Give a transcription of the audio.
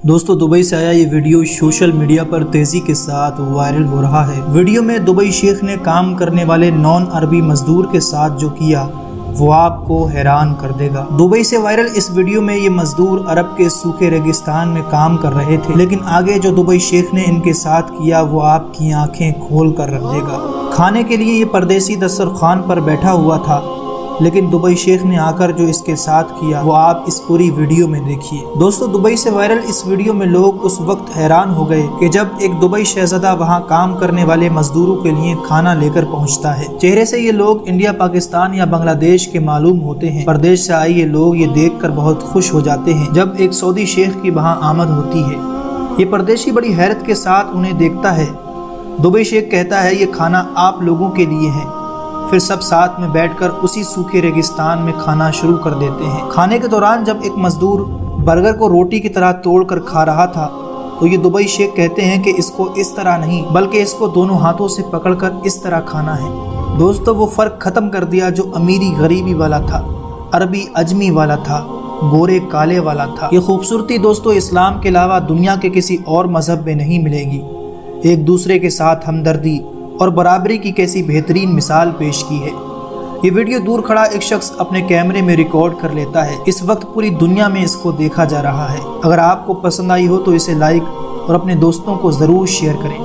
دوستو دبئی سے آیا یہ ویڈیو سوشل میڈیا پر تیزی کے ساتھ وائرل ہو رہا ہے۔ ویڈیو میں دبئی شیخ نے کام کرنے والے نان عربی مزدور کے ساتھ جو کیا وہ آپ کو حیران کر دے گا۔ دبئی سے وائرل اس ویڈیو میں یہ مزدور عرب کے سوکھے ریگستان میں کام کر رہے تھے، لیکن آگے جو دبئی شیخ نے ان کے ساتھ کیا وہ آپ کی آنکھیں کھول کر رکھ دے گا۔ کھانے کے لیے یہ پردیسی دسترخوان پر بیٹھا ہوا تھا، لیکن دبئی شیخ نے آ کر جو اس کے ساتھ کیا وہ آپ اس پوری ویڈیو میں دیکھیے۔ دوستو دبئی سے وائرل اس ویڈیو میں لوگ اس وقت حیران ہو گئے کہ جب ایک دبئی شہزادہ وہاں کام کرنے والے مزدوروں کے لیے کھانا لے کر پہنچتا ہے۔ چہرے سے یہ لوگ انڈیا، پاکستان یا بنگلہ دیش کے معلوم ہوتے ہیں۔ پردیش سے آئے یہ لوگ یہ دیکھ کر بہت خوش ہو جاتے ہیں جب ایک سعودی شیخ کی وہاں آمد ہوتی ہے۔ یہ پردیشی بڑی حیرت کے ساتھ انہیں دیکھتا ہے۔ دبئی شیخ کہتا ہے یہ کھانا آپ لوگوں کے لیے ہے۔ پھر سب ساتھ میں بیٹھ کر اسی سوکھے ریگستان میں کھانا شروع کر دیتے ہیں۔ کھانے کے دوران جب ایک مزدور برگر کو روٹی کی طرح توڑ کر کھا رہا تھا تو یہ دبئی شیخ کہتے ہیں کہ اس کو اس طرح نہیں بلکہ اس کو دونوں ہاتھوں سے پکڑ کر اس طرح کھانا ہے۔ دوستو وہ فرق ختم کر دیا جو امیری غریبی والا تھا، عربی عجمی والا تھا، گورے کالے والا تھا۔ یہ خوبصورتی دوستو اسلام کے علاوہ دنیا کے کسی اور مذہب میں نہیں ملے گی۔ ایک دوسرے کے ساتھ ہمدردی اور برابری کی کیسی بہترین مثال پیش کی ہے۔ یہ ویڈیو دور کھڑا ایک شخص اپنے کیمرے میں ریکارڈ کر لیتا ہے۔ اس وقت پوری دنیا میں اس کو دیکھا جا رہا ہے۔ اگر آپ کو پسند آئی ہو تو اسے لائک اور اپنے دوستوں کو ضرور شیئر کریں۔